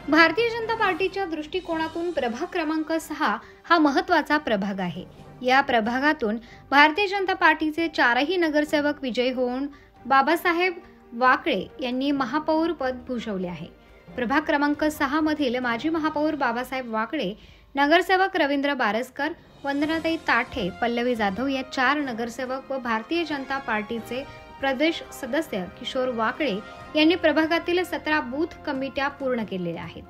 भारतीय जनता पार्टीच्या दृष्टिकोनातून प्रभाग क्रमांक 6 हा महत्त्वाचा प्रभाग आहे। या प्रभागातून भारतीय जनता पार्टीचे 4ही नगरसेवक विजयी होऊन बाबासाहेब वाकळे यांनी महापौर पद भूषवले आहे। प्रभाग क्रमांक 6 मधील माजी महापौर बाबासाहेब वाकळे, नगरसेवक रवींद्र बारसकर, वंदनाताई ताठे, पल्लवी जाधव या 4 नगरसेवक व भारतीय जनता पार्टीचे प्रदेश सदस्य किशोर वाकळे यांनी प्रभागातील 17 बूथ कमिट्या पूर्ण केलेल्या आहेत।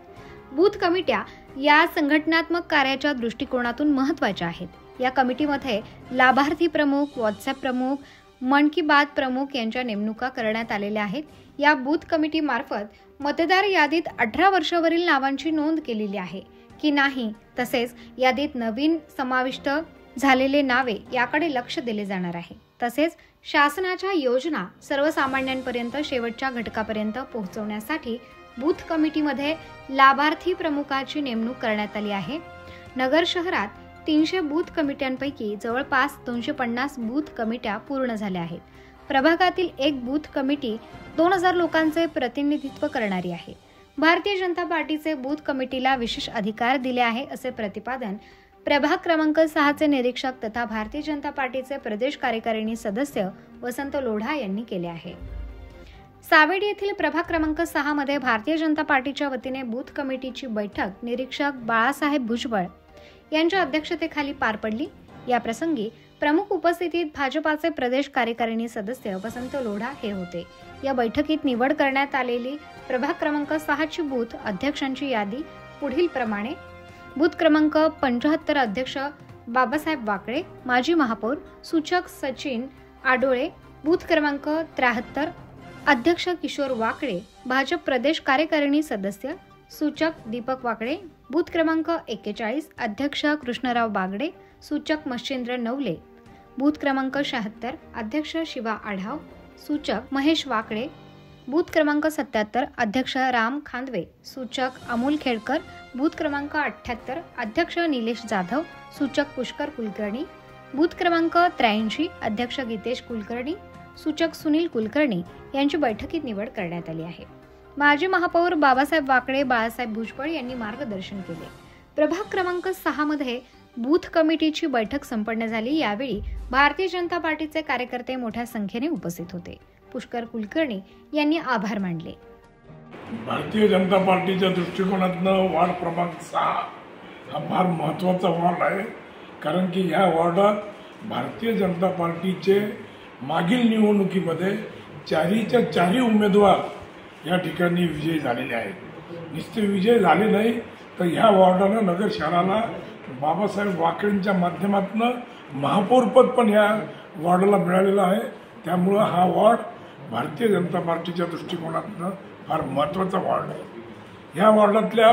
बूथ कमिट्या या संघटनात्मक कार्याच्या दृष्टिकोनातून महत्त्वाच्या आहेत। या कमिटीमध्ये लाभार्थी प्रमुख, व्हॉट्सअप प्रमुख, मन की बात प्रमुख यांच्या नेमणुका करण्यात आलेल्या आहेत। या बूथ कमिटी मार्फत मतदार यादीत 18 वर्षावरील नावांची नोंद केलेली आहे की नाही, तसेच यादीत नवीन समाविष्ट झालेले नावे याकडे लक्ष दिले जाणार आहे। तसेच शासनाच्या योजना सर्वसामान्यांपर्यंत शेवटच्या घटकापर्यंत पोहोचवण्यासाठी बूथ कमिटीमध्ये लाभार्थी प्रमुखाची नेमणूक करण्यात आली आहे। नगर शहरात 300 बूथ कमिट्यांपैकी जवळपास 250 बूथ कमिट्या पूर्ण झाल्या आहेत। प्रभागातील एक बूथ कमिटी 2000 लोकांचे प्रतिनिधित्व करणारी आहे। भारतीय जनता पार्टीचे बूथ कमिटीला विशेष अधिकार दिले आहे असे प्रतिपादन प्रभाग क्रमांक 6 चे निरीक्षक तथा भारतीय जनता पार्टीचे प्रदेश कार्यकारिणी सदस्य वसंत लोढा यांनी केले आहे। सावेडी येथील प्रभाग क्रमांक 6 मध्ये भारतीय जनता पार्टीच्या वतीने बूथ कमिटीची बैठक निरीक्षक बाळासाहेब भुजबळ यांच्या अध्यक्षतेखाली पार पडली। या प्रसंगी प्रमुख उपस्थितीत भाजपाचे प्रदेश कार्यकारिणी सदस्य वसंत लोढा हे होते। या बैठकीत निवड करण्यात आलेली प्रभाग क्रमांक 6 ची बूथ अध्यक्षांची यादी पुढील प्रमाणे: बूथ क्रमांक 75 अध्यक्ष बाबासाहेब वाकळे, माजी महापौर सूचक सचिन आडोळे, बूथ क्रमांक 73 अध्यक्ष किशोर वाकळे, भाजप प्रदेश कार्यकारिणी सदस्य सूचक दीपक वाकळे, बूथ क्रमांक 41 अध्यक्ष कृष्णराव बागडे, सूचक मच्छिंद्र नवले, बूथ क्रमांक 76 अध्यक्ष शिवा आढाव, सूचक महेश वाकळे, बूथ क्रमांक 77 अध्यक्ष राम खांदवे, सूचक अमोल खेडकर, बूथ क्रमांक 78 अध्यक्ष निलेश जाधव, सूचक पुष्कर कुलकर्णी, बूथ क्रमांक 83 अध्यक्ष गीतेश कुलकर्णी, सूचक सुनील कुलकर्णी यांची बैठकीत निवड करण्यात आली आहे। माजी महापौर बाबासाहेब वाकळे, बाळासाहेब भुजबळ यांनी मार्गदर्शन केले। प्रभाग क्रमांक 6 मध्ये बूथ कमिटीची बैठक संपन्न झाली। यावेळी भारतीय जनता पार्टीचे कार्यकर्ते मोठ्या संख्येने उपस्थित होते। पुष्कर कुलकर्णी यांनी आभार मानले। भारतीय जनता पार्टीच्या दृष्टिकोनातून वार्ड क्रमांक 6 हा फार महत्त्वाचा वार्ड आहे, कारण की या वार्डात भारतीय जनता पार्टीचे मागील निवडणुकीमध्ये 4च्या 4 उमेदवार या ठिकाणी विजयी झालेले आहेत। नुसते विजय झाले नाही तर ह्या वार्डानं नगर शहराला बाबासाहेब वाकळेंच्या माध्यमातून महापौरपद पण या वार्डाला मिळालेलं आहे। त्यामुळं हा वार्ड भारतीय जनता पार्टीच्या दृष्टिकोनातून फार महत्त्वाचा वार्ड आहे। या वार्डातल्या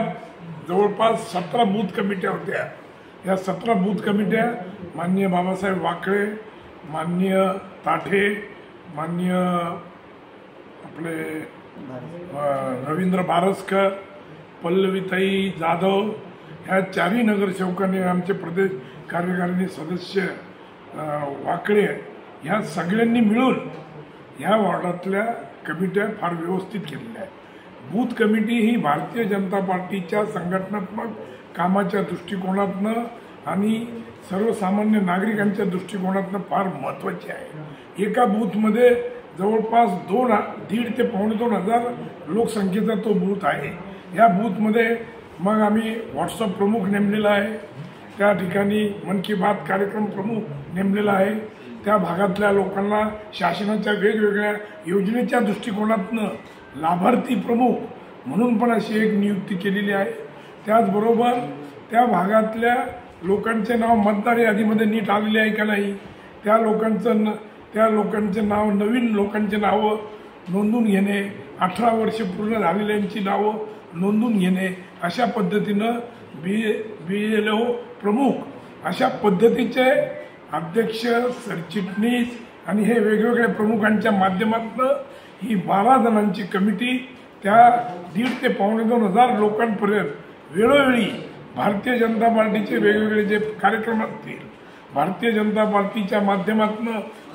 जवळपास 17 बूथ कमिट्या होत्या। या 17 बूथ कमिट्या माननीय बाबासाहेब वाकळे, माननीय ताठे, माननीय आपले रवींद्र बारसकर, पल्लवीताई जाधव ह्या 4ही नगरसेवकांनी, आमचे प्रदेश कार्यकारिणी सदस्य वाकळे, ह्या सगळ्यांनी मिळून ह्या वार्डातल्या कमिट्या फार व्यवस्थित केलेल्या आहेत। बूथ कमिटी ही भारतीय जनता पार्टीच्या संघटनात्मक कामाच्या दृष्टिकोनातनं आणि सर्वसामान्य नागरिकांच्या दृष्टिकोनातनं फार महत्त्वाची आहे। एका बूथमध्ये जवळपास 1.5 ते 2.5 लोकसंख्येचा तो बूथ आहे। या बूथमध्ये मग आम्ही व्हॉट्सअप प्रमुख नेमलेला आहे, त्या ठिकाणी मन की बात कार्यक्रम प्रमुख नेमलेला आहे। त्या भागातल्या लोकांना शासनाच्या वेगवेगळ्या योजनेच्या दृष्टिकोनातनं लाभार्थी प्रमुख म्हणून पण अशी एक नियुक्ती केलेली आहे। त्याचबरोबर त्या भागातल्या लोकांचे नाव मतदार यादीमध्ये नीट आलेले आहे का नाही, त्या लोकांचे नाव, नवीन लोकांचे नावं नोंदून घेणे, 18 वर्ष पूर्ण झालेल्यांची नावं नोंदून घेणे, अशा पद्धतीनं BLO प्रमुख अशा पद्धतीचे अध्यक्ष, सरचिटणीस आणि हे वेगवेगळ्या प्रमुखांच्या माध्यमातून ही 12 जणांची कमिटी त्या 1.5 ते 2.5 लोकांपर्यंत वेळोवेळी भारतीय जनता पार्टीचे वेगवेगळे जे कार्यक्रम असतील, भारतीय जनता पार्टीच्या माध्यमातून,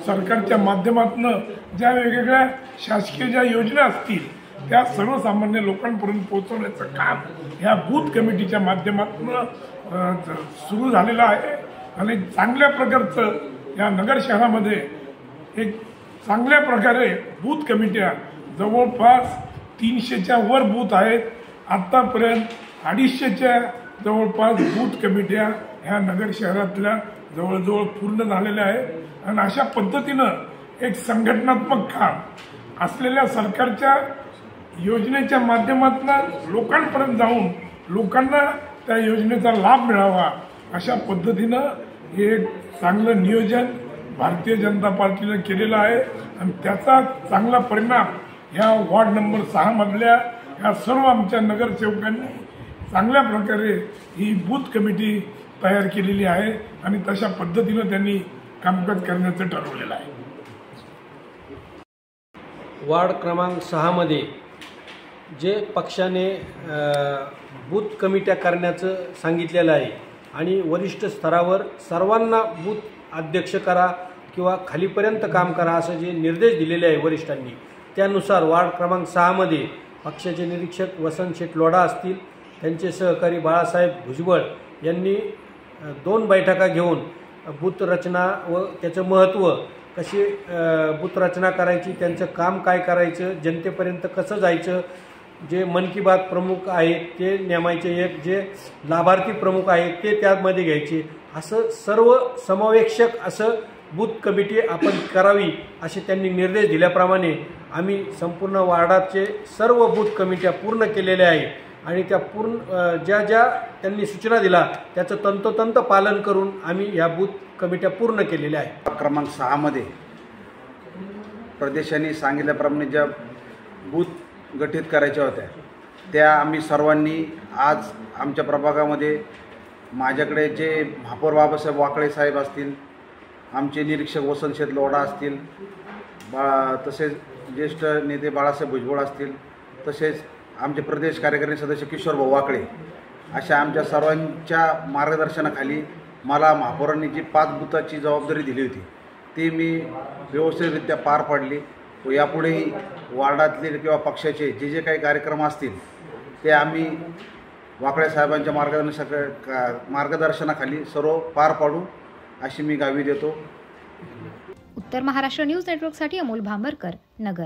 सरकारच्या माध्यमातून ज्या वेगवेगळ्या शासकीय ज्या योजना असतील त्या सर्वसामान्य लोकांपर्यंत पोहोचवण्याचं काम ह्या बूथ कमिटीच्या माध्यमातून सुरू झालेलं आहे आणि चांगल्या प्रकारचं या नगर शहरामध्ये एक चांगल्या प्रकारे बूथ कमिट्या जवळपास 300च्या वर बूथ आहेत. आत्तापर्यंत 250च्या जवळपास बूथ कमिट्या ह्या नगर शहरातल्या जवळजवळ पूर्ण झालेल्या आहेत आणि अशा पद्धतीनं एक संघटनात्मक काम असलेल्या सरकारच्या योजनेच्या माध्यमातून लोकांपर्यंत जाऊन लोकांना त्या योजनेचा लाभ मिळावा अशा पद्धतीनं हे एक चांगलं नियोजन भारतीय जनता पार्टीनं केलेलं आहे आणि त्याचा चांगला परिणाम ह्या वॉर्ड नंबर 6 मधल्या ह्या सर्व आमच्या नगरसेवकांनी चांगल्या प्रकारे ही बूथ कमिटी तयार केलेली आहे आणि तशा पद्धतीनं त्यांनी कामकाज करण्याचं ठरवलेलं आहे. वार्ड क्रमांक 6 मध्ये जे पक्षाने बूथ कमिट्या करण्याचं सांगितलेलं आहे आणि वरिष्ठ स्तरावर सर्वांना बूथ अध्यक्ष करा किंवा खालीपर्यंत काम करा असं जे निर्देश दिलेले आहे वरिष्ठांनी, त्यानुसार वार्ड क्रमांक 6 मध्ये पक्षाचे निरीक्षक वसंत शेठ लोढा असतील, त्यांचे सहकारी बाळासाहेब भुजबळ यांनी 2 बैठका घेऊन बूथ रचना व त्याचं महत्त्व, कशी बूथ रचना करायची, त्यांचं काम काय करायचं, जनतेपर्यंत कसं जायचं, जे मन की बात प्रमुख आहेत ते नेमायचे, एक जे लाभार्थी प्रमुख आहेत ते त्यामध्ये घ्यायचे, असं सर्व समावेशक असं बूथ कमिटी आपण करावी असे त्यांनी निर्देश दिल्याप्रमाणे आम्ही संपूर्ण वार्डाचे सर्व बूथ कमिट्या पूर्ण केलेल्या आहे आणि त्या पूर्ण ज्या त्यांनी सूचना दिला त्याचं तंतोतंत पालन करून आम्ही ह्या बूथ कमिट्या पूर्ण केलेल्या आहेत. क्रमांक 6 मध्ये प्रदेशांनी सांगितल्याप्रमाणे ज्या बूथ गठीत करायच्या होत्या त्या आम्ही सर्वांनी आज आमच्या प्रभागामध्ये, माझ्याकडे जे महापौर बाबासाहेब वाकळे साहेब असतील, आमचे निरीक्षक वसंत शेठ लोढा असतील, तसेच ज्येष्ठ नेते बाळासाहेब भुजबळ असतील, तसेच आमचे प्रदेश कार्यकारिणी सदस्य किशोरभाऊ वाकळे, अशा आमच्या सर्वांच्या मार्गदर्शनाखाली मला महापौरांनी जी 5 बूथाची जबाबदारी दिली होती ती मी व्यवस्थितरित्या पार पाडली व यापुढेही वार्डातले किंवा पक्षाचे जे काही कार्यक्रम असतील ते आम्ही वाकळे साहेबांच्या मार्गदर्शनाखाली सर्व पार पाडू अशी मी ग्वाही देतो. उत्तर महाराष्ट्र न्यूज नेटवर्कसाठी अमोल भांबरकर, नगर.